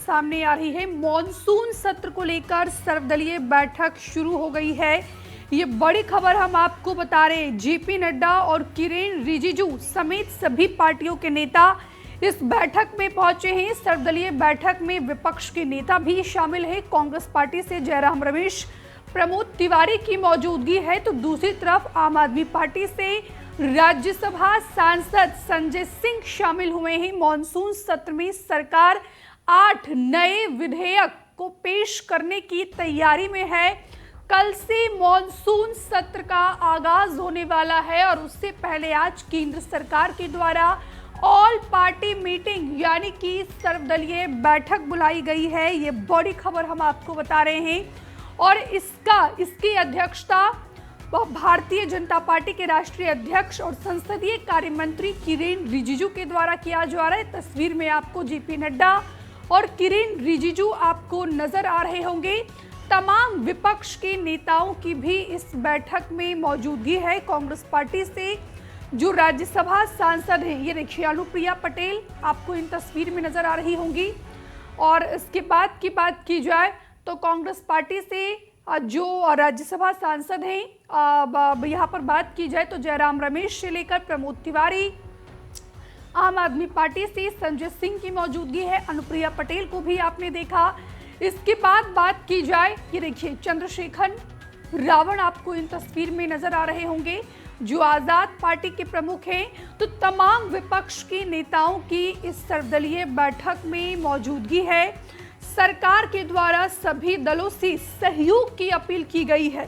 सामने आ रही है। मॉनसून सत्र को लेकर सर्वदलीय बैठक शुरू हो गई है। ये बड़ी खबर हम आपको बता रहे हैं। जेपी नड्डा और किरेन रिजिजू समेत सभी पार्टियों के नेता इस बैठक में पहुंचे हैं। सर्वदलीय बैठक में विपक्ष के नेता भी शामिल हैं। कांग्रेस पार्टी से जयराम रमेश, प्रमोद तिवारी की मौजूदगी है, तो दूसरी तरफ आम आदमी पार्टी से राज्यसभा सांसद संजय सिंह शामिल हुए हैं। मॉनसून सत्र में सरकार 8 नए विधेयक को पेश करने की तैयारी में है। कल से मॉनसून सत्र का आगाज होने वाला है और उससे पहले आज केंद्र सरकार के द्वारा ऑल पार्टी मीटिंग यानी कि सर्वदलीय बैठक बुलाई गई है। ये बड़ी खबर हम आपको बता रहे हैं और इसकी अध्यक्षता भारतीय जनता पार्टी के राष्ट्रीय अध्यक्ष और संसदीय कार्य मंत्री किरेन रिजिजू के द्वारा किया जा रहा है। तस्वीर में आपको जेपी नड्डा और किरेन रिजिजू आपको नजर आ रहे होंगे। तमाम विपक्ष के नेताओं की भी इस बैठक में मौजूदगी है। कांग्रेस पार्टी से जो राज्यसभा सांसद हैं, ये देखिए अनुप्रिया पटेल आपको इन तस्वीर में नजर आ रही होंगी। और इसके बाद की बात की जाए तो कांग्रेस पार्टी से जो राज्यसभा सांसद हैं, यहाँ पर बात की जाए तो जयराम रमेश से लेकर प्रमोद तिवारी, आम आदमी पार्टी से संजय सिंह की मौजूदगी है। अनुप्रिया पटेल को भी आपने देखा। इसके बाद बात की जाए, ये देखिए चंद्रशेखर रावण आपको इन तस्वीर में नजर आ रहे होंगे जो आजाद पार्टी के प्रमुख हैं। तो तमाम विपक्ष के नेताओं की इस सर्वदलीय बैठक में मौजूदगी है। सरकार के द्वारा सभी दलों से सहयोग की अपील की गई है।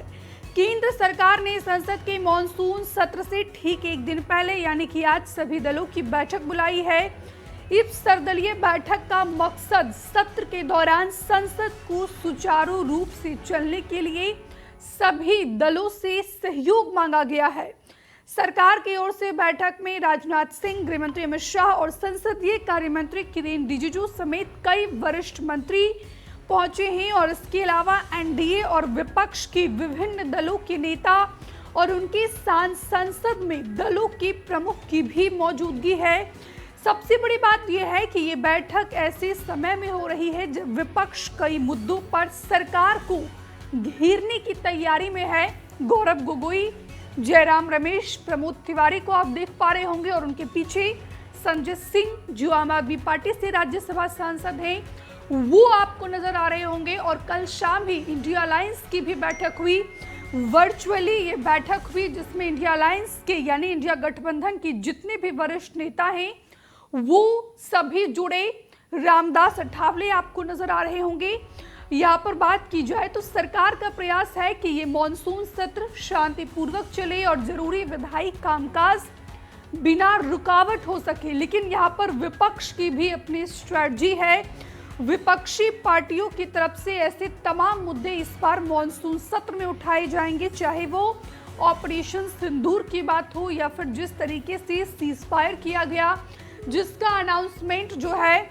केंद्र सरकार ने संसद के मॉनसून सत्र से ठीक एक दिन पहले यानी कि आज सभी दलों की बैठक बुलाई है। इस सर्वदलीय बैठक का मकसद सत्र के दौरान संसद को सुचारू रूप से चलने के लिए सभी दलों से सहयोग मांगा गया है। सरकार की ओर से बैठक में राजनाथ सिंह, गृहमंत्री अमित शाह और संसदीय कार्य मंत्री किरेन रिजिजू समेत कई वरिष्ठ मंत्री पहुंचे हैं और इसके अलावा एनडीए और विपक्ष के विभिन्न दलों के नेता और उनके संसद में दलों के प्रमुख की भी मौजूदगी है। सबसे बड़ी बात यह है कि ये बैठक ऐसे समय में हो रही है जब विपक्ष कई मुद्दों पर सरकार को घेरने की तैयारी में है। गौरव गोगोई, जयराम रमेश, प्रमोद तिवारी को आप देख पा रहे होंगे और उनके पीछे संजय सिंह जो आम आदमी पार्टी से राज्यसभा सांसद हैं, वो आपको नजर आ रहे होंगे। और कल शाम ही इंडिया अलायंस की भी बैठक हुई, वर्चुअली ये बैठक हुई जिसमें इंडिया अलायंस के यानी इंडिया गठबंधन की जितने भी वरिष्ठ नेता हैं वो सभी जुड़े। रामदास अठावले आपको नजर आ रहे होंगे। यहाँ पर बात की जाए तो सरकार का प्रयास है कि ये मॉनसून सत्र शांतिपूर्वक चले और जरूरी विधायी कामकाज बिना रुकावट हो सके, लेकिन यहाँ पर विपक्ष की भी अपनी स्ट्रेटजी है। विपक्षी पार्टियों की तरफ से ऐसे तमाम मुद्दे इस बार मॉनसून सत्र में उठाए जाएंगे, चाहे वो ऑपरेशन सिंदूर की बात हो या फिर जिस तरीके से सीजफायर किया गया, जिसका अनाउंसमेंट जो है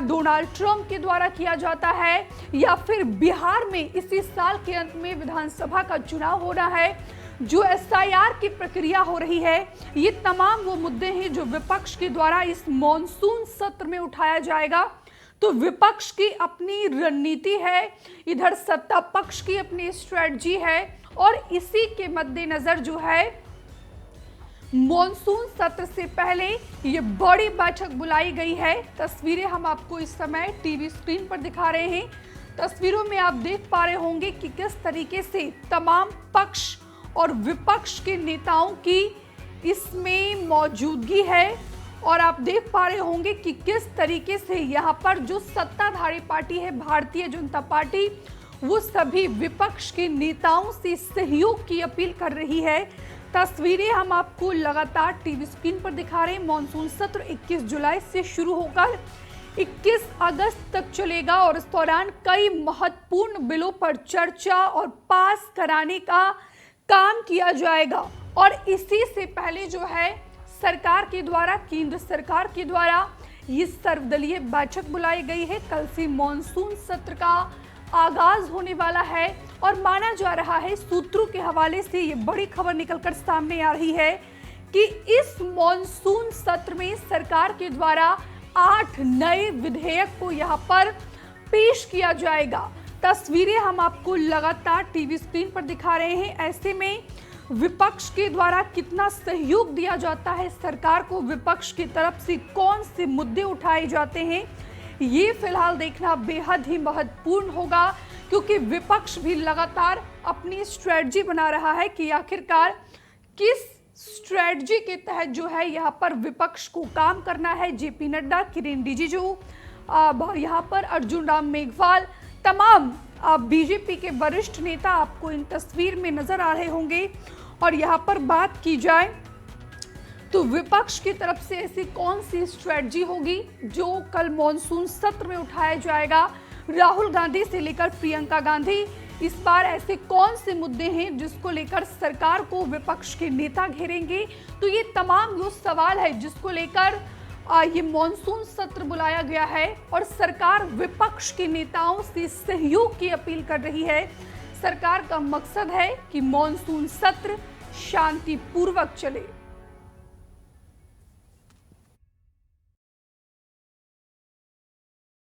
डोनाल्ड ट्रंप के द्वारा किया जाता है, या फिर बिहार में इसी साल के अंत में विधानसभा का चुनाव हो रहा है, जो एसआईआर की प्रक्रिया हो रही है। ये तमाम वो मुद्दे हैं जो विपक्ष के द्वारा इस मॉनसून सत्र में उठाया जाएगा। तो विपक्ष की अपनी रणनीति है, इधर सत्ता पक्ष की अपनी स्ट्रेटजी है और इसी के मद्देनजर जो है मॉनसून सत्र से पहले ये बड़ी बैठक बुलाई गई है। तस्वीरें हम आपको इस समय टीवी स्क्रीन पर दिखा रहे हैं। तस्वीरों में आप देख पा रहे होंगे कि किस तरीके से तमाम पक्ष और विपक्ष के नेताओं की इसमें मौजूदगी है और आप देख पा रहे होंगे कि किस तरीके से यहाँ पर जो सत्ताधारी पार्टी है भारतीय जनता पार्टी, वो सभी विपक्ष के नेताओं से सहयोग की अपील कर रही है। तस्वीरें हम आपको लगातार टीवी स्क्रीन पर दिखा रहे हैं। मॉनसून सत्र 21 जुलाई से शुरू होकर 21 अगस्त तक चलेगा और इस दौरान कई महत्वपूर्ण बिलों पर चर्चा और पास कराने का काम किया जाएगा। और इसी से पहले जो है सरकार के द्वारा, केंद्र सरकार के द्वारा ये सर्वदलीय बैठक बुलाई गई है। कल से मॉनसून सत्र का आगाज होने वाला है और माना जा रहा है, सूत्रों के हवाले से ये बड़ी खबर निकलकर सामने आ रही है कि इस मॉनसून सत्र में सरकार के द्वारा 8 नए विधेयक को यहाँ पर पेश किया जाएगा। तस्वीरें हम आपको लगातार टीवी स्क्रीन पर दिखा रहे हैं। ऐसे में विपक्ष के द्वारा कितना सहयोग दिया जाता है सरकार को, विपक्ष की तरफ से कौन से मुद्दे उठाए जाते हैं, ये फिलहाल देखना बेहद ही महत्वपूर्ण होगा, क्योंकि विपक्ष भी लगातार अपनी स्ट्रेटजी बना रहा है कि आखिरकार किस स्ट्रेटजी के तहत जो है यहाँ पर विपक्ष को काम करना है। जेपी नड्डा, किरेन रिजिजू, यहाँ पर अर्जुन राम मेघवाल, तमाम बीजेपी के वरिष्ठ नेता आपको इन तस्वीर में नजर आ रहे होंगे। और यहाँ पर बात की जाए तो विपक्ष की तरफ से ऐसी कौन सी स्ट्रेटजी होगी जो कल मॉनसून सत्र में उठाया जाएगा। राहुल गांधी से लेकर प्रियंका गांधी, इस बार ऐसे कौन से मुद्दे हैं जिसको लेकर सरकार को विपक्ष के नेता घेरेंगे। तो ये तमाम जो सवाल है जिसको लेकर ये मॉनसून सत्र बुलाया गया है और सरकार विपक्ष के नेताओं से सहयोग की अपील कर रही है। सरकार का मकसद है कि मॉनसून सत्र शांतिपूर्वक चले।